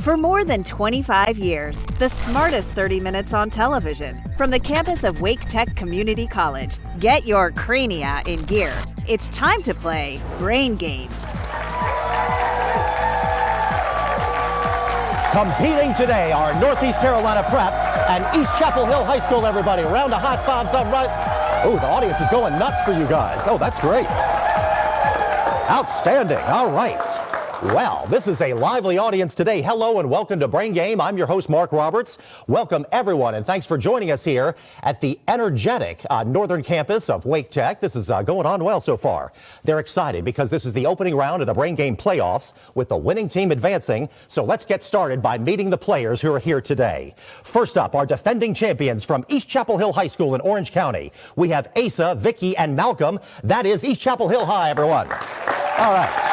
For more than 25 years, the smartest 30 minutes on television from the campus of Wake Tech Community College. Get your crania in gear. It's time to play Brain Game. Competing today are Northeast Carolina Prep and East Chapel Hill High School, everybody. Round of high fives up right. Oh, the audience is going nuts for you guys. Oh, that's great. Outstanding. All right. Well, this is a lively audience today. Hello and welcome to Brain Game. I'm your host, Mark Roberts. Welcome, everyone, and thanks for joining us here at the energetic northern campus of Wake Tech. This is going on well so far. They're excited because this is the opening round of the Brain Game playoffs with the winning team advancing. So let's get started by meeting the players who are here today. First up, our defending champions from East Chapel Hill High School in Orange County. We have Asa, Vicky, and Malcolm. That is East Chapel Hill High, everyone. All right.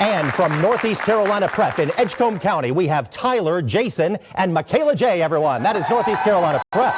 And from Northeast Carolina Prep in Edgecombe County, we have Tyler, Jason, and Michaela J, everyone. That is Northeast Carolina Prep.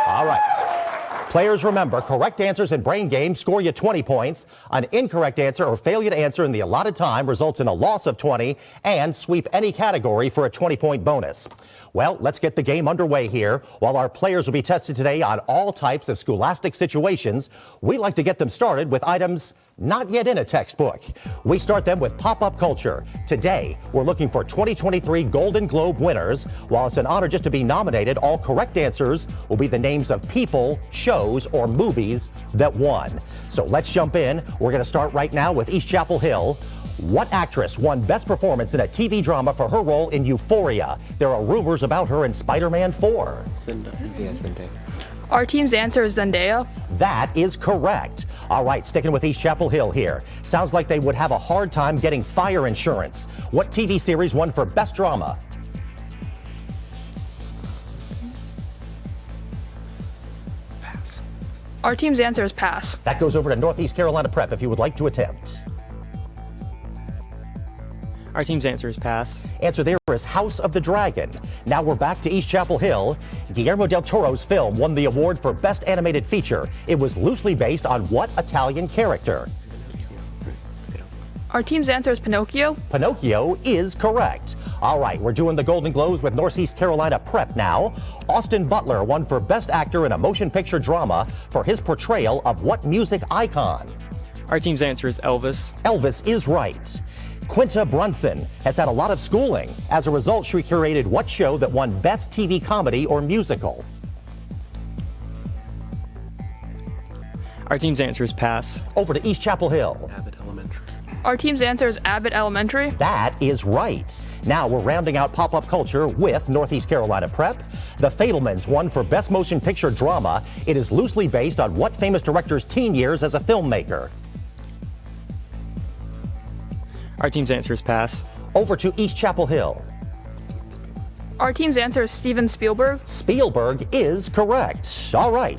All right. Players, remember, correct answers in Brain Game score you 20 points. An incorrect answer or failure to answer in the allotted time results in a loss of 20 and sweep any category for a 20-point bonus. Well, let's get the game underway here. While our players will be tested today on all types of scholastic situations, we like to get them started with items not yet in a textbook. We start them with pop-up culture. Today, we're looking for 2023 Golden Globe winners. While it's an honor just to be nominated, all correct answers will be the names of people, shows, or movies that won. So let's jump in. We're going to start right now with East Chapel Hill. What actress won Best Performance in a TV drama for her role in Euphoria? There are rumors about her in Spider-Man 4. Zendaya. Our team's answer is Zendaya. That is correct. All right, sticking with East Chapel Hill here. Sounds like they would have a hard time getting fire insurance. What TV series won for Best Drama? Pass. Our team's answer is pass. That goes over to Northeast Carolina Prep if you would like to attempt. Our team's answer is pass. Answer there is House of the Dragon. Now we're back to East Chapel Hill. Guillermo del Toro's film won the award for Best Animated Feature. It was loosely based on what Italian character? Our team's answer is Pinocchio. Pinocchio is correct. All right, we're doing the Golden Globes with Northeast Carolina Prep now. Austin Butler won for Best Actor in a Motion Picture Drama for his portrayal of what music icon? Our team's answer is Elvis. Elvis is right. Quinta Brunson has had a lot of schooling. As a result, she curated what show that won Best TV Comedy or Musical? Our team's answer is pass. Over to East Chapel Hill. Abbott Elementary. Our team's answer is Abbott Elementary. That is right. Now we're rounding out pop-up culture with Northeast Carolina Prep. The Fablemans won for Best Motion Picture Drama. It is loosely based on what famous director's teen years as a filmmaker? Our team's answer is pass. Over to East Chapel Hill. Our team's answer is Steven Spielberg. Spielberg is correct. All right.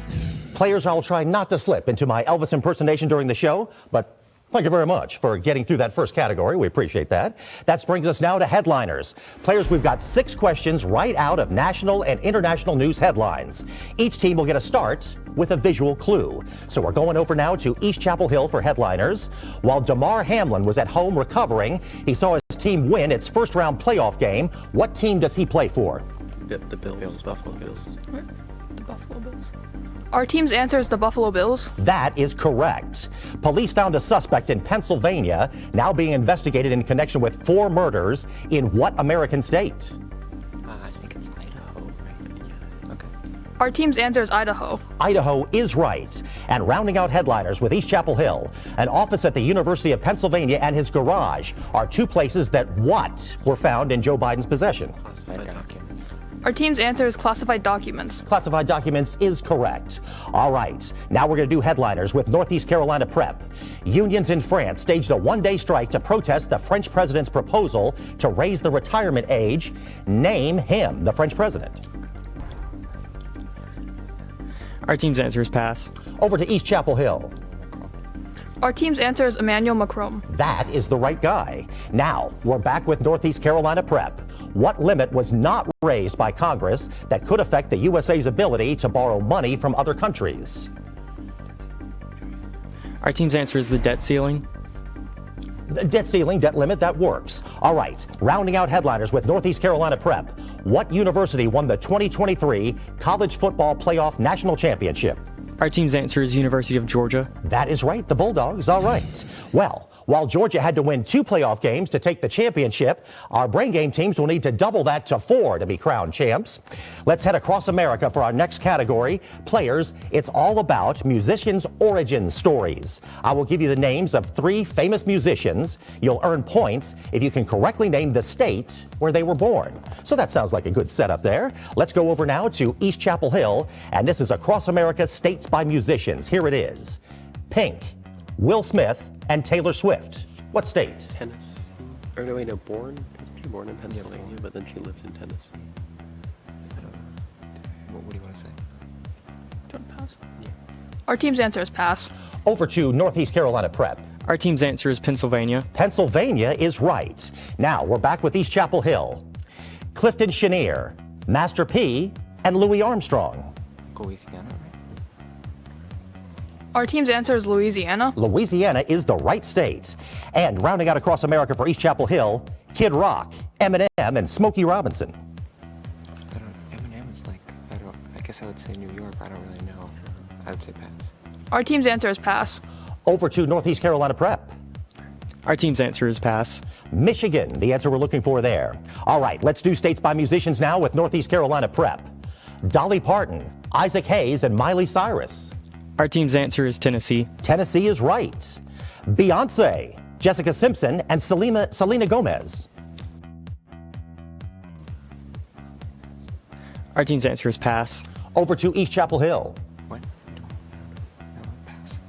Players, I'll try not to slip into my Elvis impersonation during the show, but thank you very much for getting through that first category. We appreciate that. That brings us now to headliners. Players, we've got 6 questions right out of national and international news headlines. Each team will get a start with a visual clue. So we're going over now to East Chapel Hill for headliners. While Damar Hamlin was at home recovering, he saw his team win its first round playoff game. What team does he play for? The Bills. Buffalo Bills. The Buffalo Bills. Our team's answer is the Buffalo Bills. That is correct. Police found a suspect in Pennsylvania, now being investigated in connection with 4 murders in what American state? I think it's Idaho, right? Yeah. Okay. Our team's answer is Idaho. Idaho is right. And rounding out headliners with East Chapel Hill, an office at the University of Pennsylvania and his garage are 2 places that what were found in Joe Biden's possession? Classified documents. Our team's answer is classified documents. Classified documents is correct. All right, now we're going to do headliners with Northeast Carolina Prep. Unions in France staged a 1-day strike to protest the French president's proposal to raise the retirement age. Name him, the French president. Our team's answer is pass. Over to East Chapel Hill. Our team's answer is Emmanuel Macron. That is the right guy. Now, we're back with Northeast Carolina Prep. What limit was not raised by Congress that could affect the USA's ability to borrow money from other countries? Our team's answer is the debt ceiling. Debt ceiling, debt limit, that works. All right, rounding out headliners with Northeast Carolina Prep. What university won the 2023 College Football Playoff National Championship? Our team's answer is University of Georgia. That is right, the Bulldogs. All right. Well, while Georgia had to win 2 playoff games to take the championship, our Brain Game teams will need to double that to 4 to be crowned champs. Let's head across America for our next category. Players, it's all about musicians' origin stories. I will give you the names of 3 famous musicians. You'll earn points if you can correctly name the state where they were born. So that sounds like a good setup there. Let's go over now to East Chapel Hill, and this is Across America States by Musicians. Here it is. Pink, Will Smith, and Taylor Swift. What state? Tennessee. Or no, wait, no, born? She born in Pennsylvania, but then she lives in Tennessee. What do you want to say? Do you want to pass? Yeah. Our team's answer is pass. Over to Northeast Carolina Prep. Our team's answer is Pennsylvania. Pennsylvania is right. Now we're back with East Chapel Hill. Clifton Chenier, Master P, and Louis Armstrong. Go Louisiana, right? Our team's answer is Louisiana. Louisiana is the right state. And rounding out across America for East Chapel Hill, Kid Rock, Eminem, and Smokey Robinson. Eminem is like, I guess I would say New York, but I don't really know. I would say pass. Our team's answer is pass. Over to Northeast Carolina Prep. Our team's answer is pass. Michigan, the answer we're looking for there. All right, let's do states by musicians now with Northeast Carolina Prep. Dolly Parton, Isaac Hayes, and Miley Cyrus. Our team's answer is Tennessee. Tennessee is right. Beyonce, Jessica Simpson, and Selena Gomez. Our team's answer is pass. Over to East Chapel Hill. What? No, pass.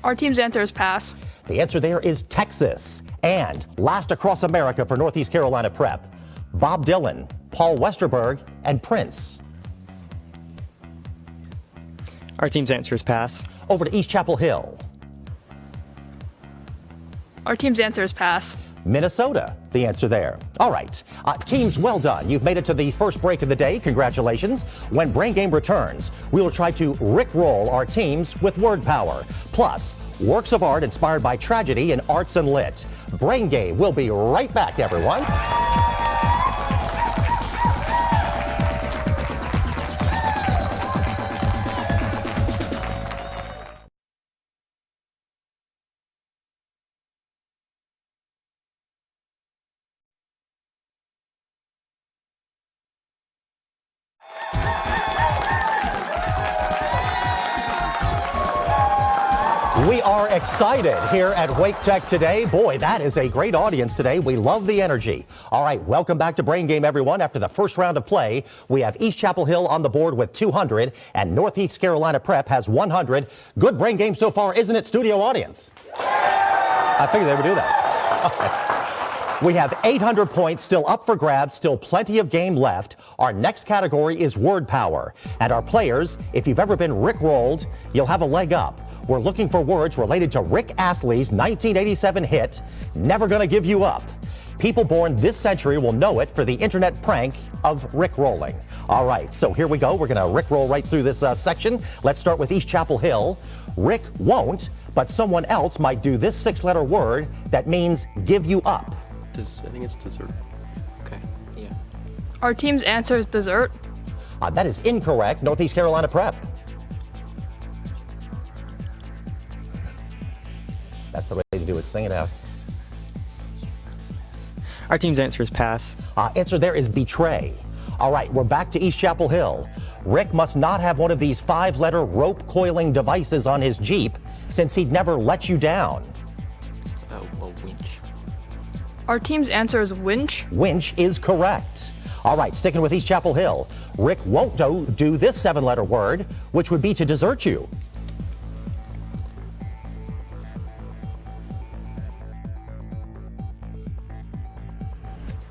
Our team's answer is pass. The answer there is Texas. And last across America for Northeast Carolina Prep, Bob Dylan, Paul Westerberg, and Prince. Our team's answer is pass. Over to East Chapel Hill. Our team's answer is pass. Minnesota, the answer there. All right, teams, well done. You've made it to the first break of the day. Congratulations. When Brain Game returns, we will try to rickroll our teams with word power. Plus, works of art inspired by tragedy in arts and lit. Brain Game will be right back, everyone. We are excited here at Wake Tech today. Boy, that is a great audience today. We love the energy. All right, welcome back to Brain Game, everyone. After the first round of play, we have East Chapel Hill on the board with 200, and Northeast Carolina Prep has 100. Good Brain Game so far, isn't it, studio audience? I figured they would do that. We have 800 points still up for grabs, still plenty of game left. Our next category is word power. And our players, if you've ever been rickrolled, you'll have a leg up. We're looking for words related to Rick Astley's 1987 hit, Never Gonna Give You Up. People born this century will know it for the internet prank of rickrolling. All right, so here we go. We're gonna rickroll right through this section. Let's start with East Chapel Hill. Rick won't, but someone else might do this 6-letter word that means give you up. I think it's dessert. Okay, yeah. Our team's answer is dessert. That is incorrect. Northeast Carolina Prep. That's the way to do it. Sing it out. Our team's answer is pass. Answer there is betray. All right, we're back to East Chapel Hill. Rick must not have one of these 5-letter rope coiling devices on his Jeep since he'd never let you down. A winch. Our team's answer is winch. Winch is correct. All right, sticking with East Chapel Hill. Rick won't do this 7-letter word, which would be to desert you.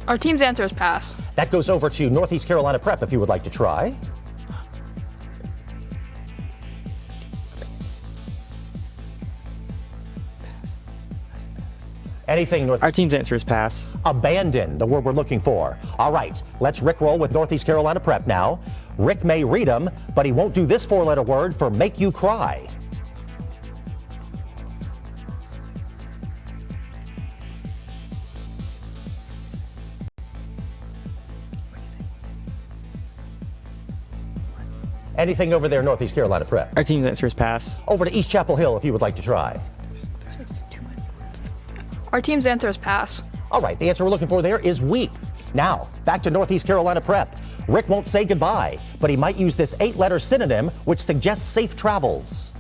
Our team's answer is pass. That goes over to Northeast Carolina Prep if you would like to try. Anything North. Our team's answer is pass. Abandon, the word we're looking for. All right, let's rickroll with Northeast Carolina Prep now. Rick may read them, but he won't do this 4-letter word for make you cry. Anything over there, Northeast Carolina Prep? Our team's answer is pass. Over to East Chapel Hill if you would like to try. Our team's answer is pass. All right, the answer we're looking for there is weep. Now, back to Northeast Carolina Prep. Rick won't say goodbye, but he might use this 8-letter synonym which suggests safe travels.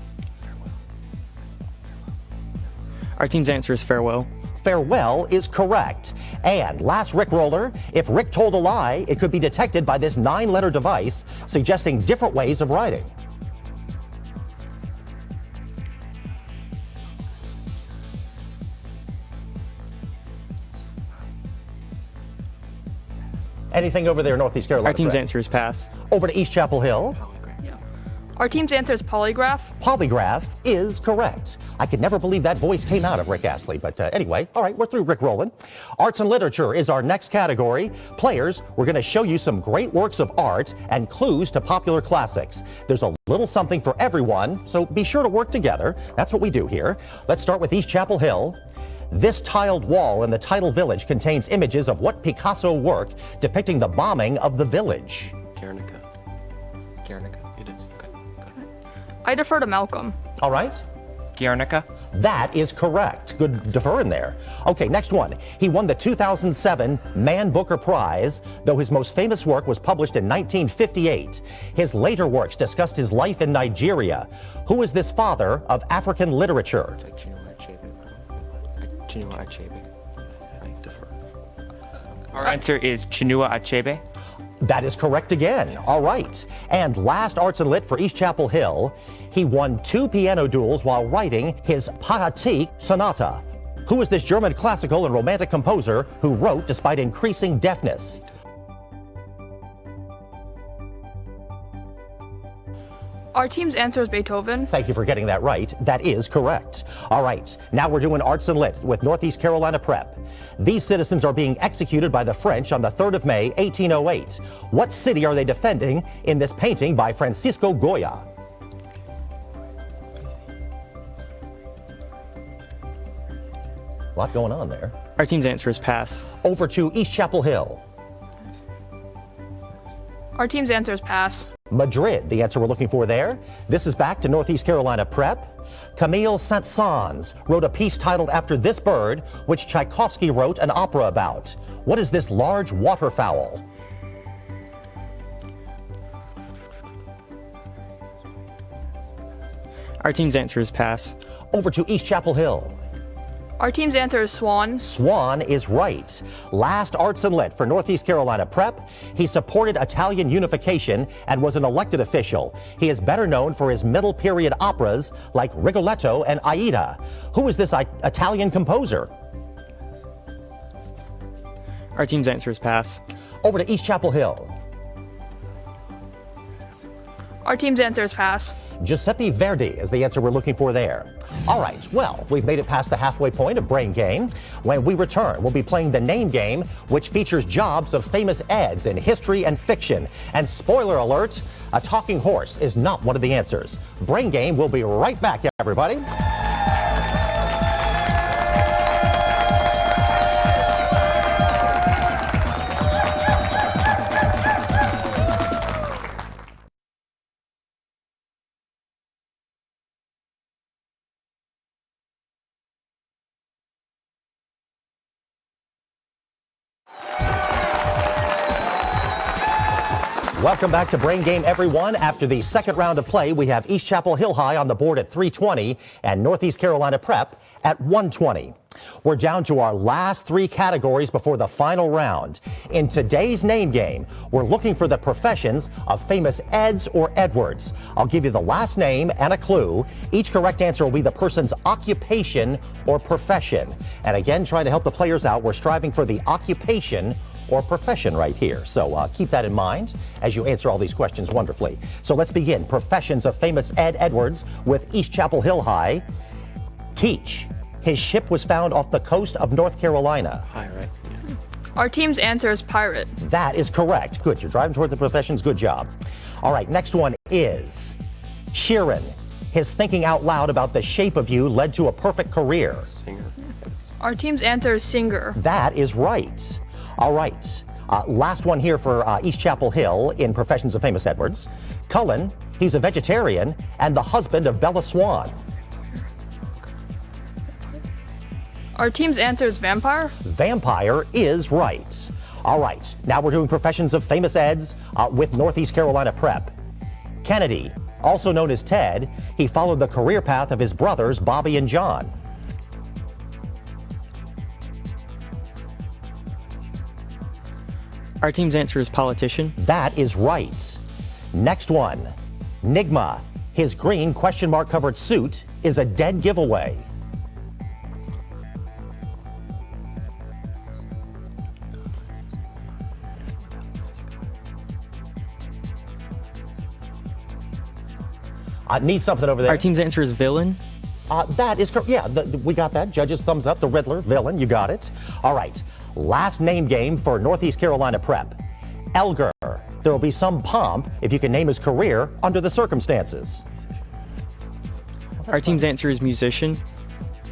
Our team's answer is farewell. Farewell is correct. And last Rick roller, if Rick told a lie, it could be detected by this 9-letter device suggesting different ways of writing. Anything over there, Northeast Carolina? Our team's Prep? answer is pass. Over to East Chapel Hill. Our team's answer is polygraph. Polygraph is correct. I could never believe that voice came out of Rick Astley, but anyway, all right, we're through Rick rolling. Arts and literature is our next category. Players, we're going to show you some great works of art and clues to popular classics. There's a little something for everyone, so be sure to work together. That's what we do here. Let's start with East Chapel Hill. This tiled wall in the title village contains images of what Picasso work depicting the bombing of the village? Guernica. Guernica. It is. Okay. I defer to Malcolm. All right. Guernica. That is correct. Good defer in there. Okay, next one. He won the 2007 Man Booker Prize, though his most famous work was published in 1958. His later works discussed his life in Nigeria. Who is this father of African literature? Like Chinua Achebe. I defer. Our answer is Chinua Achebe. That is correct again. All right. And last arts and lit for East Chapel Hill. He won 2 piano duels while writing his Pathetique Sonata. Who is this German classical and romantic composer who wrote despite increasing deafness? Our team's answer is Beethoven. Thank you for getting that right. That is correct. All right, now we're doing Arts and Lit with Northeast Carolina Prep. These citizens are being executed by the French on the 3rd of May, 1808. What city are they defending in this painting by Francisco Goya? A lot going on there. Our team's answer is pass. Over to East Chapel Hill. Our team's answer is pass. Madrid, the answer we're looking for there. This is back to Northeast Carolina Prep. Camille Saint-Saëns wrote a piece titled after this bird, which Tchaikovsky wrote an opera about. What is this large waterfowl? Our team's answer is pass. Over to East Chapel Hill. Our team's answer is Swan. Swan is right. Last Arts and Lit for Northeast Carolina Prep. He supported Italian unification and was an elected official. He is better known for his middle period operas like Rigoletto and Aida. Who is this Italian composer? Our team's answer is pass. Over to East Chapel Hill. Our team's answer is pass. Giuseppe Verdi is the answer we're looking for there. All right, well, we've made it past the halfway point of Brain Game. When we return, we'll be playing the Name Game, which features jobs of famous Eds in history and fiction. And spoiler alert, a talking horse is not one of the answers. Brain Game will be right back, everybody. Welcome back to Brain Game, everyone. After the second round of play, we have East Chapel Hill High on the board at 320 and Northeast Carolina Prep at 120. We're down to our last 3 categories before the final round. In today's Name Game, we're looking for the professions of famous Eds or Edwards. I'll give you the last name and a clue. Each correct answer will be the person's occupation or profession. And again, trying to help the players out, we're striving for the occupation or profession right here. So keep that in mind as you answer all these questions wonderfully. So let's begin. Professions of famous Ed Edwards with East Chapel Hill High. Teach. His ship was found off the coast of North Carolina. Hi, right? Yeah. Our team's answer is pirate. That is correct. Good. You're driving toward the professions. Good job. All right. Next one is Sheeran. His thinking out loud about the shape of you led to a perfect career. Singer. Our team's answer is singer. That is right. All right. Last one here for East Chapel Hill in Professions of Famous Edwards. Cullen, he's a vegetarian and the husband of Bella Swan. Our team's answer is vampire. Vampire is right. All right, now we're doing Professions of Famous Eds with Northeast Carolina Prep. Kennedy, also known as Ted, he followed the career path of his brothers Bobby and John. Our team's answer is politician. That is right. Next one, Nigma, his green question mark covered suit is a dead giveaway. Need something over there. Our team's answer is villain. That is correct. Yeah, we got that. Judges thumbs up. The Riddler, villain. You got it. All right. Last name game for Northeast Carolina Prep. Elger. There will be some pomp if you can name his career under the circumstances. Our team's answer is musician.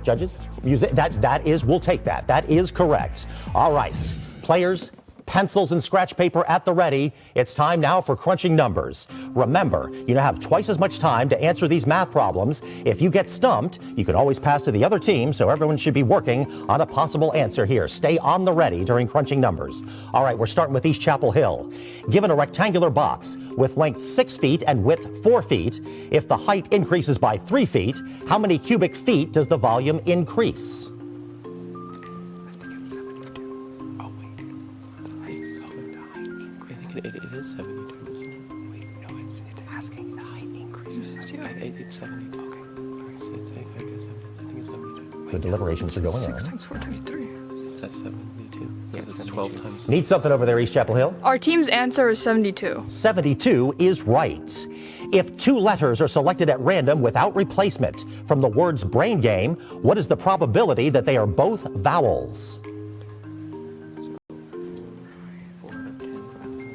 Judges, we'll take that. That is correct. All right. Players, pencils and scratch paper at the ready. It's time now for crunching numbers. Remember, you now have twice as much time to answer these math problems. If you get stumped, you can always pass to the other team, so everyone should be working on a possible answer here. Stay on the ready during crunching numbers. All right, we're starting with East Chapel Hill. Given a rectangular box with length 6 feet and width 4 feet, if the height increases by 3 feet, how many cubic feet does the volume increase? It is 72, isn't it? Wait, no, it's asking the height increases. It's 70. Okay. I guess I think it's 72. The deliberations are going 6 on. times 4 times 3. That's 72. Yeah, It's it's 12 72. times. Need something over there, East Chapel Hill? Our team's answer is 72. 72 is right. If 2 letters are selected at random without replacement from the words brain game, what is the probability that they are both vowels? 4 out of 10 vowels.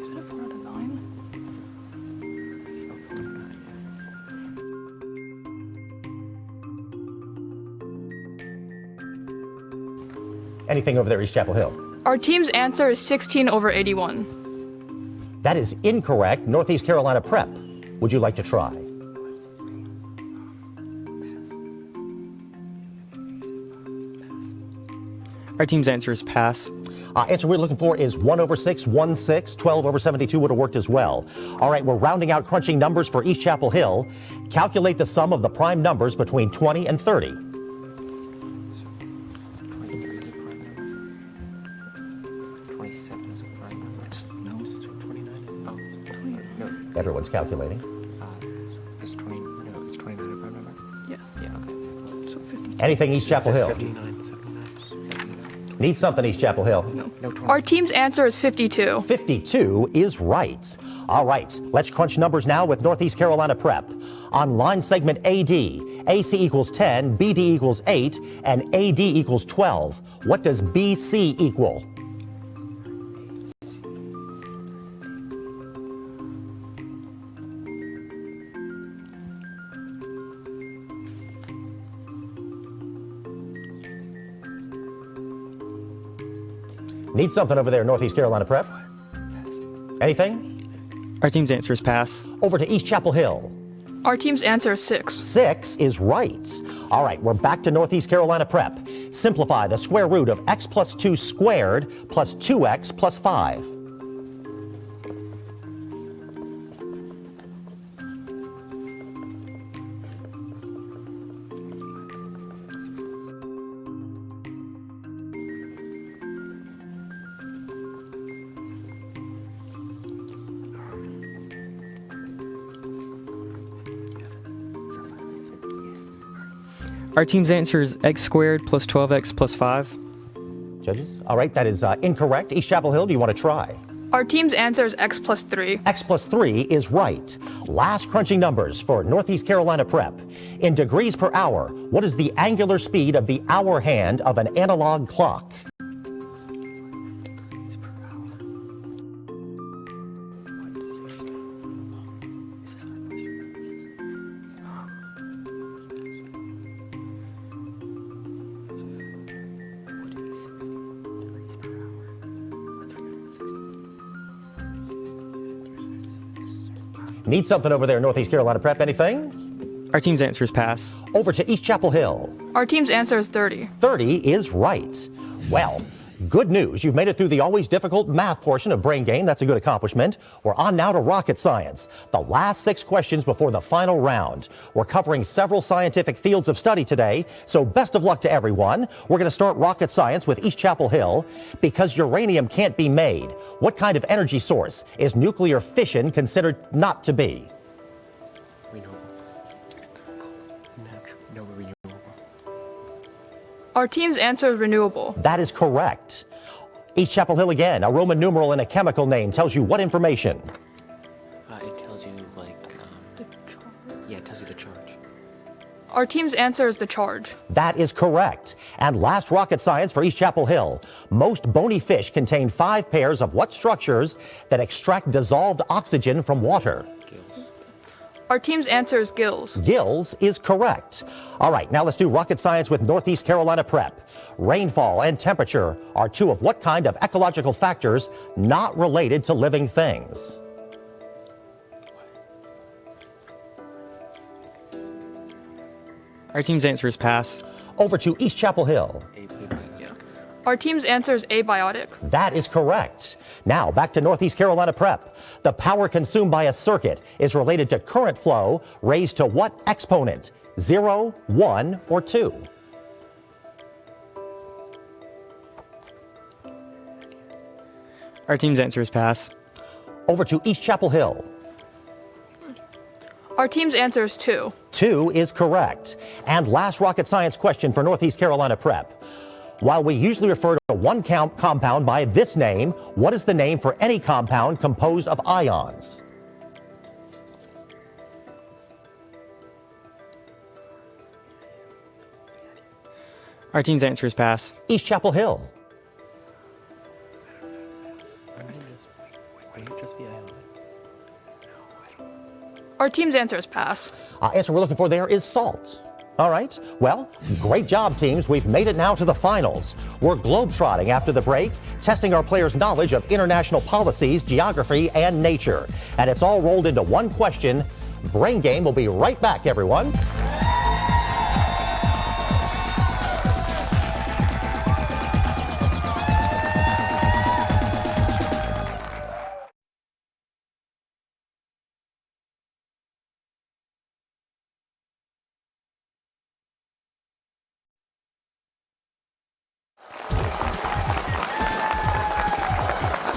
Isn't it 4 out of 9? Oh, 4 out of 9, yeah. Anything over there, East Chapel Hill? Our team's answer is 16 over 81. That is incorrect. Northeast Carolina Prep. Would you like to try? Our team's answer is pass. Answer we're looking for is 1 over 6, 1 6, 12 over 72 would have worked as well. All right, we're rounding out crunching numbers for East Chapel Hill. Calculate the sum of the prime numbers between 20 and 30. 23 is a prime number. 27 is a prime number. No, it's 29. Oh, no. Everyone's calculating. It's 20. No, it's 29 a prime number. Yeah. Yeah. Okay. So 50. Anything East Chapel Hill? 79. 79. Need something East Chapel Hill? No, 20. Our team's answer is 52. 52 is right. All right, let's crunch numbers now with Northeast Carolina Prep. On line segment AD, AC equals 10, BD equals 8, and AD equals 12. What does BC equal? Need something over there, Northeast Carolina Prep? Anything? Our team's answer is pass. Over to East Chapel Hill. Our team's answer is 6. 6 is right. All right, we're back to Northeast Carolina Prep. Simplify the square root of x plus 2 squared plus 2x plus 5. Our team's answer is x squared plus 12x plus 5. Judges? All right, that is incorrect. East Chapel Hill, do you want to try? Our team's answer is x plus 3. X plus 3 is right. Last crunching numbers for Northeast Carolina Prep. In degrees per hour, what is the angular speed of the hour hand of an analog clock? Degrees per hour. What's 60? Is this our question? Need something over there, Northeast Carolina Prep. Anything? Our team's answer is pass. Over to East Chapel Hill. Our team's answer is 30. 30 is right. Well, good news. You've made it through the always difficult math portion of Brain Game. That's a good accomplishment. We're on now to rocket science. The last 6 questions before the final round. We're covering several scientific fields of study today, so best of luck to everyone. We're going to start rocket science with East Chapel Hill. Because uranium can't be made, what kind of energy source is nuclear fission considered not to be? Renewable. No, renewable. Our team's answer is renewable. That is correct. East Chapel Hill again. A Roman numeral and a chemical name tells you what information? It tells you it tells you the charge. Our team's answer is the charge. That is correct. And last rocket science for East Chapel Hill. Most bony fish contain 5 pairs of what structures that extract dissolved oxygen from water? Gills. Our team's answer is gills. Gills is correct. All right, now let's do rocket science with Northeast Carolina Prep. Rainfall and temperature are 2 of what kind of ecological factors not related to living things? Our team's answer is pass. Over to East Chapel Hill. Our team's answer is abiotic. That is correct. Now back to Northeast Carolina Prep. The power consumed by a circuit is related to current flow raised to what exponent? 0, 1, or 2? Our team's answer is pass. Over to East Chapel Hill. Our team's answer is 2. 2 is correct. And last rocket science question for Northeast Carolina Prep. While we usually refer to one compound by this name, what is the name for any compound composed of ions? Our team's answer is pass. East Chapel Hill. Why don't you just be ionic? Our team's answer is pass. Answer we're looking for there is salt. All right. Well, great job, teams. We've made it now to the finals. We're globetrotting after the break, testing our players' knowledge of international policies, geography, and nature. And it's all rolled into one question. Brain Game will be right back, everyone.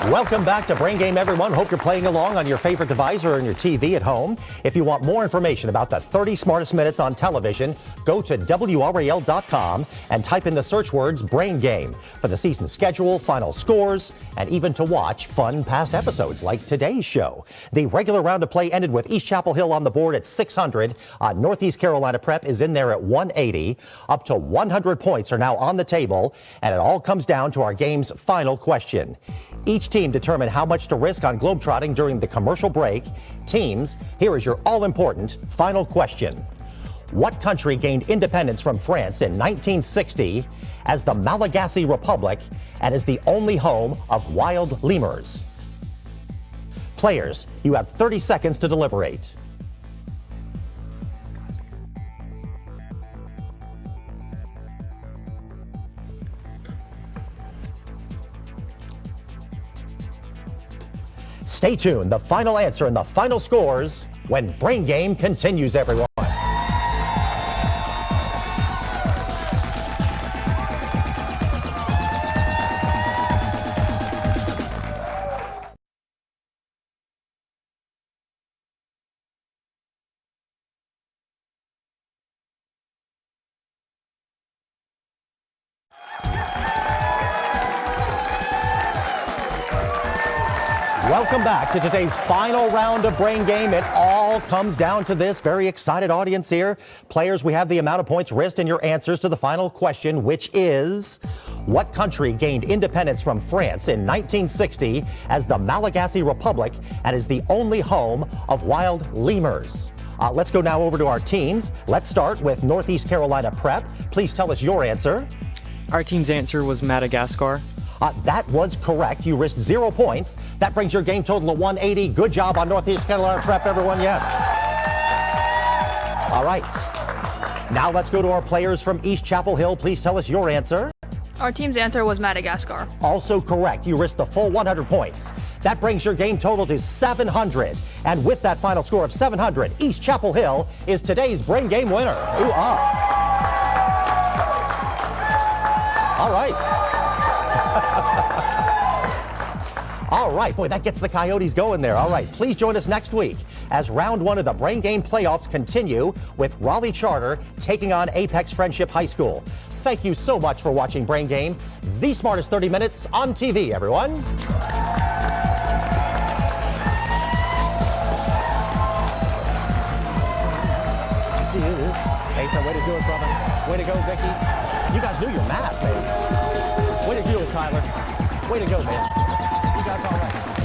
Welcome back to Brain Game, everyone. Hope you're playing along on your favorite device or on your TV at home. If you want more information about the 30 smartest minutes on television, go to WRAL.com and type in the search words Brain Game for the season schedule, final scores, and even to watch fun past episodes like today's show. The regular round of play ended with East Chapel Hill on the board at 600. Northeast Carolina Prep is in there at 180. Up to 100 points are now on the table, and it all comes down to our game's final question. Each team determined how much to risk on globetrotting during the commercial break. Teams, here is your all-important final question. What country gained independence from France in 1960 as the Malagasy Republic and is the only home of wild lemurs? Players, you have 30 seconds to deliberate. Stay tuned. The final answer and the final scores when Brain Game continues, everyone. Welcome back to today's final round of Brain Game. It all comes down to this. Very excited audience here. Players, we have the amount of points risked and your answers to the final question, which is, what country gained independence from France in 1960 as the Malagasy Republic and is the only home of wild lemurs? Let's go now over to our teams. Let's start with Northeast Carolina Prep. Please tell us your answer. Our team's answer was Madagascar. That was correct. You risked 0 points. That brings your game total to 180. Good job on Northeast Carolina Prep, everyone. Yes. All right. Now let's go to our players from East Chapel Hill. Please tell us your answer. Our team's answer was Madagascar. Also correct. You risked the full 100 points. That brings your game total to 700. And with that final score of 700, East Chapel Hill is today's Brain Game winner. Ooh, All right. All right. Boy, that gets the Coyotes going there. All right. Please join us next week as round 1 of the Brain Game playoffs continue with Raleigh Charter taking on Apex Friendship High School. Thank you so much for watching Brain Game, the smartest 30 minutes on TV, everyone. Hey, so way to do it, brother. Way to go, Vicky. You guys knew your math, man. Way to do it, Tyler. Way to go, man. You guys all right.